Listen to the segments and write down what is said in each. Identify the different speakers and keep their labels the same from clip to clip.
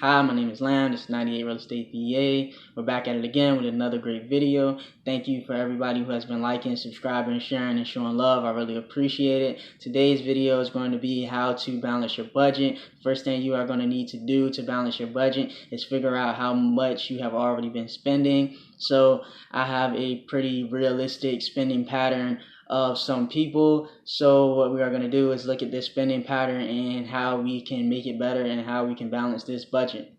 Speaker 1: Hi, my name is Lam. This is 98 Real Estate VA. We're back at it again with another great video. Thank you for everybody who has been liking, subscribing, sharing, and showing love. I really appreciate it. Today's video is going to be how to balance your budget. First thing you are going to need to do to balance your budget is figure out how much you have already been spending. So I have a pretty realistic spending pattern of some people. So what we are going to do is look at this spending pattern and how we can make it better and how we can balance this budget.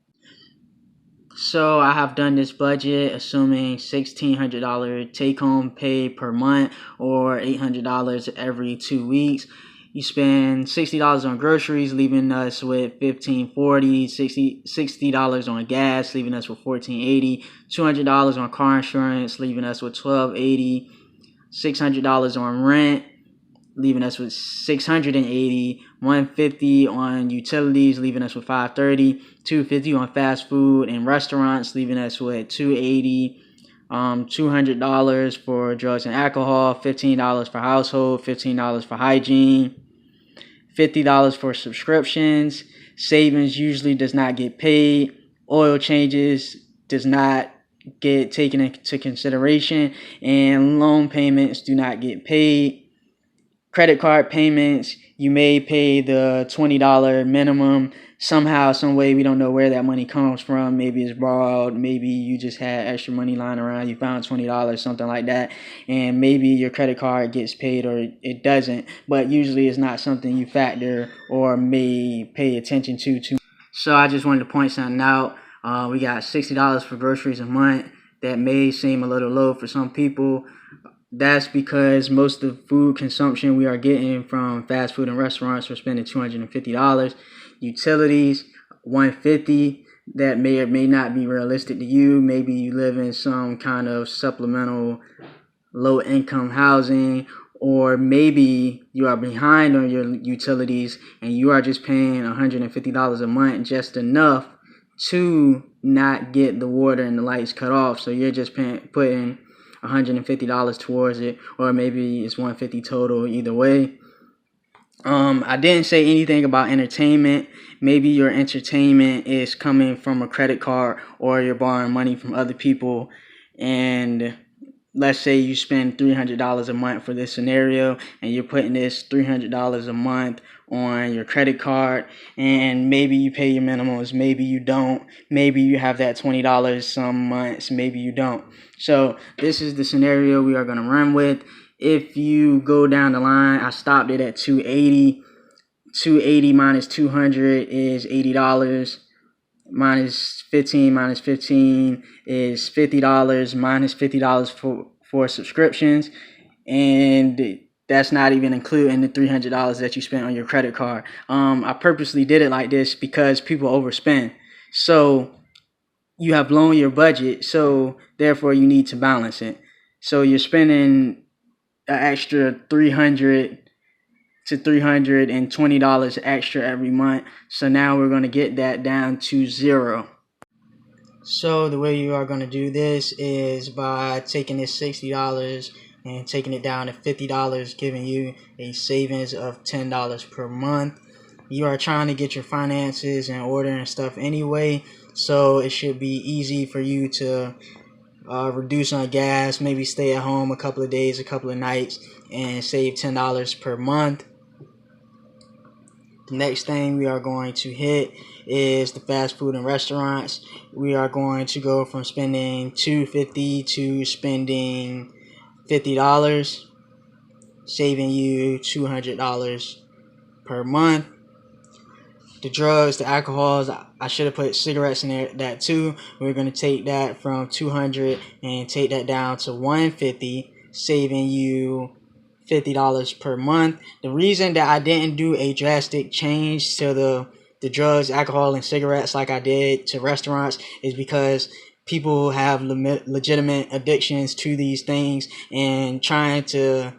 Speaker 1: So I have done this budget assuming $1,600 take-home pay per month or $800 every 2 weeks. You spend $60 on groceries, leaving us with $1,540, $60 on gas, leaving us with $1,480, $200 on car insurance, leaving us with $1,280, $600 on rent, leaving us with $680, $150 on utilities, leaving us with $530, $250 on fast food and restaurants, leaving us with $280, $200 for drugs and alcohol, $15 for household, $15 for hygiene, $50 for subscriptions. Savings usually does not get paid. Oil changes does not get taken into consideration, and loan payments do not get paid. Credit card payments, you may pay the $20 minimum. Somehow, some way, we don't know where that money comes from. Maybe it's borrowed. Maybe you just had extra money lying around. You found $20, something like that. And maybe your credit card gets paid or it doesn't. But usually it's not something you factor or may pay attention to. So I just wanted to point something out. We got $60 for groceries a month. That may seem a little low for some people. That's because most of the food consumption we are getting from fast food and restaurants, we're spending $250. Utilities, $150. That may or may not be realistic to you. Maybe you live in some kind of supplemental low-income housing, or maybe you are behind on your utilities and you are just paying $150 a month, just enough to not get the water and the lights cut off. So you're just putting $150 towards it, or maybe it's $150 total. Either way, I didn't say anything about entertainment. Maybe your entertainment is coming from a credit card, or you're borrowing money from other people, and let's say you spend $300 a month for this scenario, and you're putting this $300 a month on your credit card, and maybe you pay your minimums, maybe you don't, maybe you have that $20 some months, maybe you don't. So this is the scenario we are going to run with. If you go down the line, I stopped it at $280. $280 minus $200 is $80. Minus 15 is $50. Minus $50 for subscriptions, and that's not even including the $300 that you spent on your credit card. I purposely did it like this because people overspend. So you have blown your budget, so therefore you need to balance it. So you're spending an extra $300 to $320 extra every month. So now we're going to get that down to zero. So the way you are going to do this is by taking this $60 and taking it down to $50, giving you a savings of $10 per month. You are trying to get your finances in order and stuff anyway, so it should be easy for you to reduce on gas, maybe stay at home a couple of days, a couple of nights, and save $10 per month. The next thing we are going to hit is the fast food and restaurants. We are going to go from spending $250 to spending $50, saving you $200 per month. The drugs, the alcohols, I should have put cigarettes in there, that too. We're going to take that from $200 and take that down to $150, saving you $50 per month. The reason that I didn't do a drastic change to the drugs, alcohol, and cigarettes like I did to restaurants is because people have legitimate addictions to these things, and trying to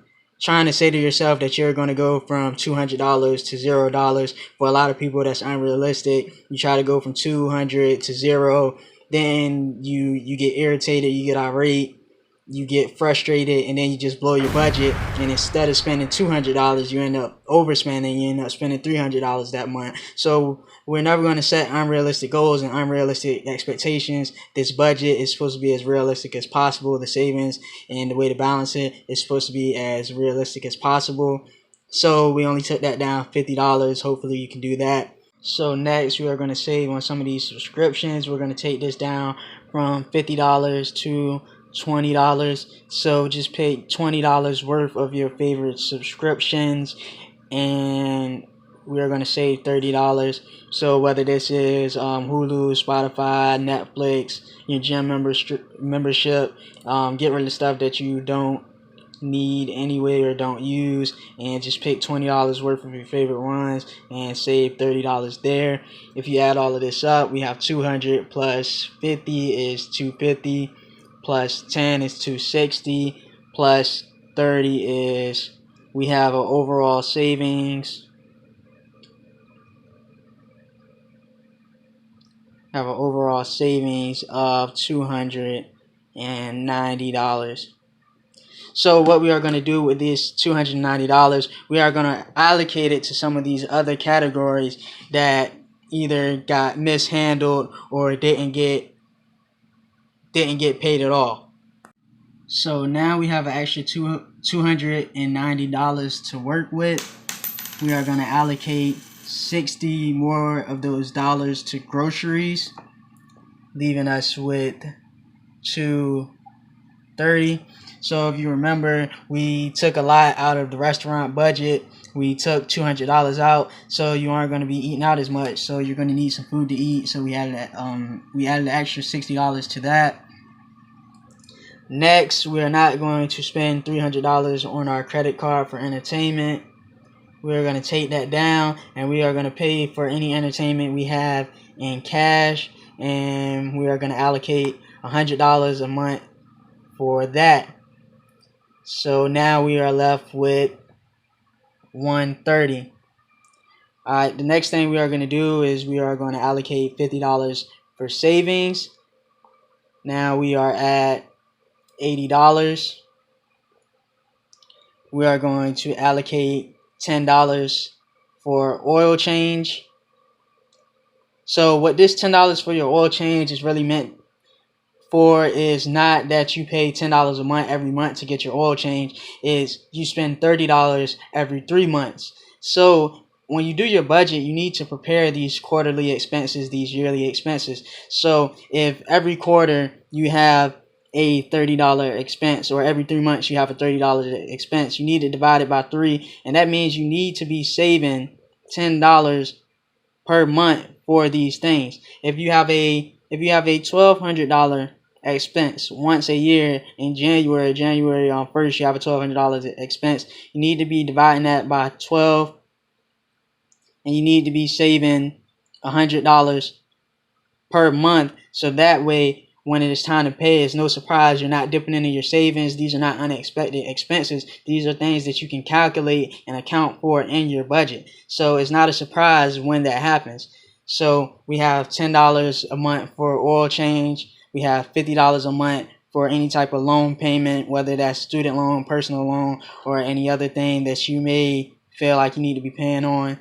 Speaker 1: say to yourself that you're going to go from $200 to $0, for a lot of people that's unrealistic. You try to go from $200 to $0, then you get irritated, you get irate, you get frustrated and then you just blow your budget, and instead of spending $200 you end up overspending. You end up spending $300 that month. So we're never going to set unrealistic goals and unrealistic expectations. This budget is supposed to be as realistic as possible. The savings and the way to balance it is supposed to be as realistic as possible. So we only took that down $50. Hopefully you can do that. So next we are going to save on some of these subscriptions. We're going to take this down from $50 to $20. So just pay $20 worth of your favorite subscriptions, and we are going to save $30. So whether this is Hulu, Spotify, Netflix, your gym membership, get rid of stuff that you don't need anyway or don't use, and just pick $20 worth of your favorite ones and save $30 there. If you add all of this up, we have 200 plus 50 is 250, plus 10 is 260, plus 30 is, we have an overall savings of $290. So what we are going to do with this $290, we are going to allocate it to some of these other categories that either got mishandled or didn't get paid at all. So now we have an extra $290 to work with. We are going to allocate 60 more of those dollars to groceries, leaving us with $230. So if you remember, we took a lot out of the restaurant budget. We took $200 out, so you aren't going to be eating out as much. So you're going to need some food to eat. So we added the extra $60 to that. Next, we are not going to spend $300 on our credit card for entertainment. We are going to take that down, and we are going to pay for any entertainment we have in cash, and we are going to allocate $100 a month for that. So now we are left with $130. Alright, the next thing we are going to do is we are going to allocate $50 for savings. Now we are at $80. We are going to allocate $10 for oil change. So what this $10 for your oil change is really meant for is not that you pay $10 a month every month to get your oil change. Is you spend $30 every 3 months. So when you do your budget, you need to prepare these quarterly expenses, these yearly expenses. So if every quarter you have a $30 expense, or every 3 months you have a $30 expense, you need to divide it by 3, and that means you need to be saving $10 per month for these things. If you have a $1,200 expense once a year in January on 1st, you have a $1,200 expense. You need to be dividing that by 12, and you need to be saving $100 per month, so that way when it is time to pay, it's no surprise you're not dipping into your savings. These are not unexpected expenses. These are things that you can calculate and account for in your budget. So it's not a surprise when that happens. So we have $10 a month for oil change. We have $50 a month for any type of loan payment, whether that's student loan, personal loan, or any other thing that you may feel like you need to be paying on.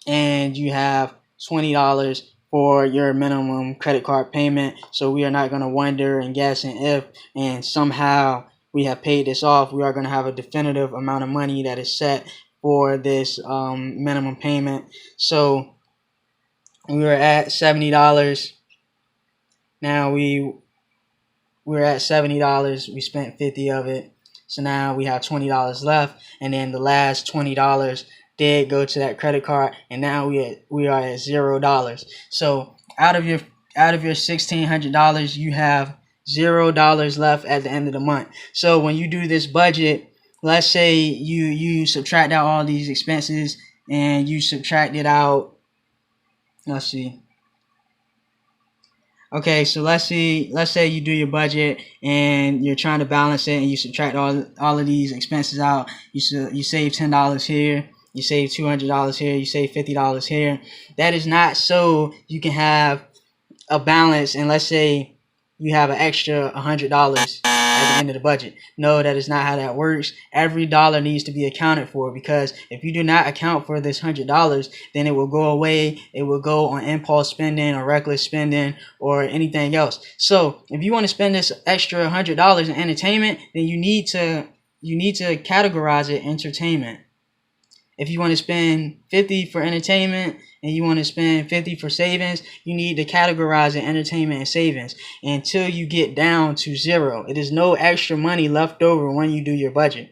Speaker 1: And you have $20 for your minimum credit card payment. So we are not going to wonder and guess, and if and somehow we have paid this off, we are going to have a definitive amount of money that is set for this minimum payment. So we were at $70. Now we're at $70. We spent $50 of it. So now we have $20 left, and then the last $20 did go to that credit card, and now we are at $0. So out of your $1,600, you have $0 left at the end of the month. So when you do this budget, let's say you subtract out all these expenses, and you subtracted out, let's see. Okay, so let's say you do your budget and you're trying to balance it, and you subtract all of these expenses out. You save $10 here, you save $200 here, you save $50 here. That is not so you can have a balance, and let's say you have an extra $100 at the end of the budget. No, that is not how that works. Every dollar needs to be accounted for, because if you do not account for this $100, then it will go away. It will go on impulse spending or reckless spending or anything else. So if you want to spend this extra $100 in entertainment, then you need to categorize it entertainment. If you want to spend 50 for entertainment and you want to spend 50 for savings, you need to categorize it entertainment and savings until you get down to zero. It is no extra money left over when you do your budget.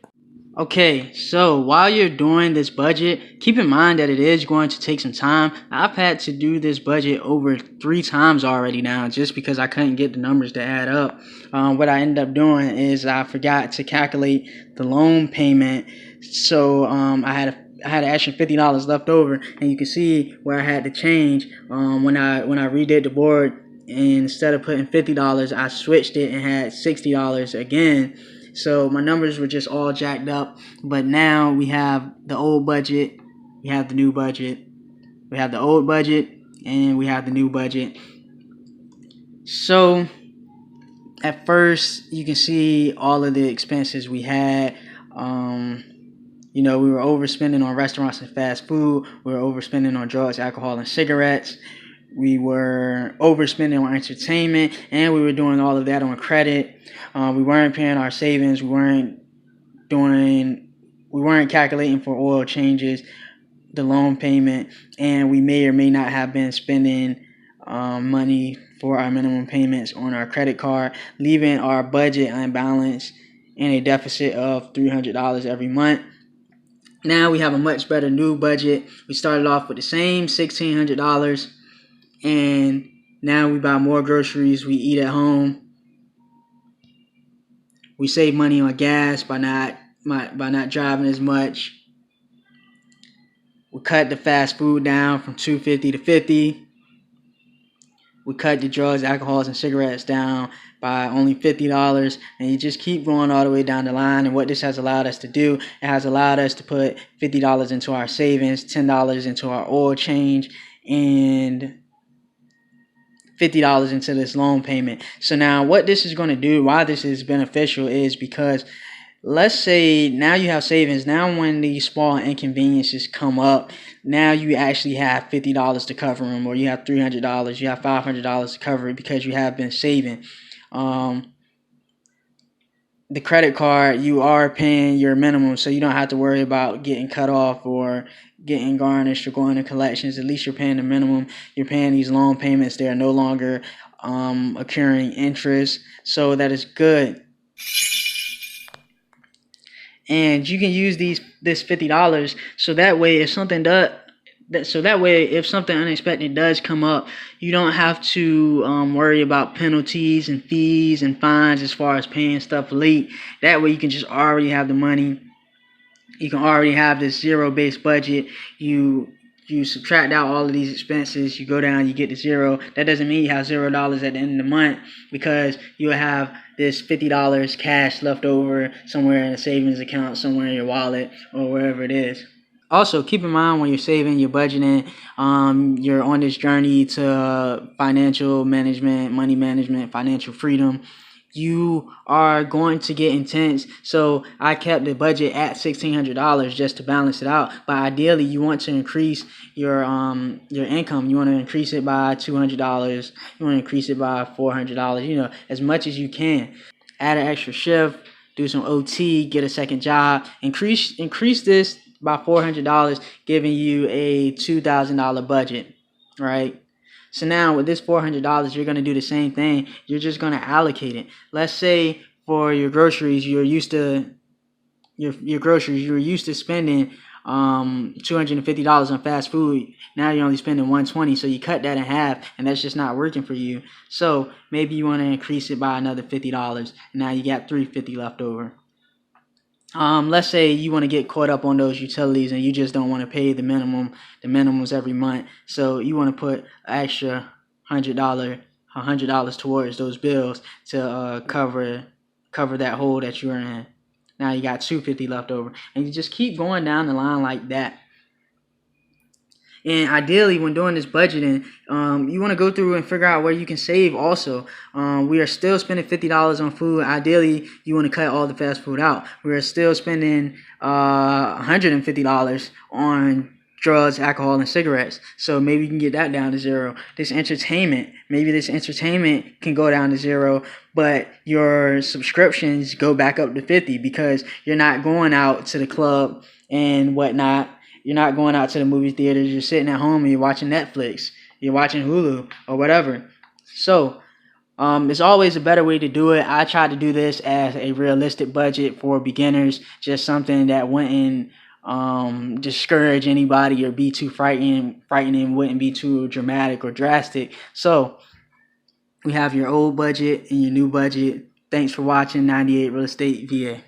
Speaker 1: Okay, so while you're doing this budget, keep in mind that it is going to take some time. I've had to do this budget over 3 times already now, just because I couldn't get the numbers to add up. What I ended up doing is I forgot to calculate the loan payment, so I had an extra $50 left over, and you can see where I had to change when I redid the board. And instead of putting $50, I switched it and had $60 again. So my numbers were just all jacked up. But now we have the old budget, we have the new budget, we have the old budget, and we have the new budget. So at first, you can see all of the expenses we had. We were overspending on restaurants and fast food. We were overspending on drugs, alcohol, and cigarettes. We were overspending on entertainment, and we were doing all of that on credit. We weren't paying our savings. We weren't calculating for oil changes, the loan payment, and we may or may not have been spending money for our minimum payments on our credit card, leaving our budget unbalanced and a deficit of $300 every month. Now we have a much better new budget. We started off with the same $1,600, and now we buy more groceries. We eat at home. We save money on gas by not driving as much. We cut the fast food down from $2.50 to $50. We cut the drugs, alcohols, and cigarettes down by only $50, and you just keep going all the way down the line. And what this has allowed us to do, it has allowed us to put $50 into our savings, $10 into our oil change, and $50 into this loan payment. So now what this is going to do, why this is beneficial, is because let's say now you have savings. Now when these small inconveniences come up, now you actually have $50 to cover them, or you have $300, you have $500 to cover it, because you have been saving. The credit card, you are paying your minimum, so you don't have to worry about getting cut off or getting garnished or going to collections. At least you're paying the minimum. You're paying these loan payments. They are no longer accruing interest, so that is good. And you can use this $50 so that way if something unexpected does come up, you don't have to worry about penalties and fees and fines as far as paying stuff late. That way you can just already have the money. You can already have this zero-based budget. You subtract out all of these expenses, you go down, you get to zero. That doesn't mean you have $0 at the end of the month, because you'll have this $50 cash left over somewhere in a savings account, somewhere in your wallet, or wherever it is. Also, keep in mind when you're saving, you're budgeting, you're on this journey to financial management, money management, financial freedom. You are going to get intense. So I kept the budget at $1,600 just to balance it out. But ideally, you want to increase your income. You want to increase it by $200. You want to increase it by $400. As much as you can. Add an extra shift. Do some OT. Get a second job. Increase this by $400, giving you a $2,000 budget, right? So now with this $400, you're going to do the same thing. You're just going to allocate it. Let's say for your groceries, you're used to spending $250 on fast food. Now you're only spending $120, so you cut that in half, and that's just not working for you. So maybe you want to increase it by another $50, and now you got $350 left over. Let's say you want to get caught up on those utilities and you just don't want to pay the minimums every month. So you want to put an extra $100 towards those bills to cover that hole that you're in. Now you got $250 left over, and you just keep going down the line like that. And ideally, when doing this budgeting, you want to go through and figure out where you can save also. We are still spending $50 on food. Ideally, you want to cut all the fast food out. We are still spending $150 on drugs, alcohol, and cigarettes. So maybe you can get that down to zero. Maybe this entertainment can go down to zero, but your subscriptions go back up to 50 because you're not going out to the club and whatnot. You're not going out to the movie theaters. You're sitting at home and you're watching Netflix. You're watching Hulu or whatever. So it's always a better way to do it. I try to do this as a realistic budget for beginners, just something that wouldn't discourage anybody or be too frightening, wouldn't be too dramatic or drastic. So we have your old budget and your new budget. Thanks for watching 98 Real Estate VA.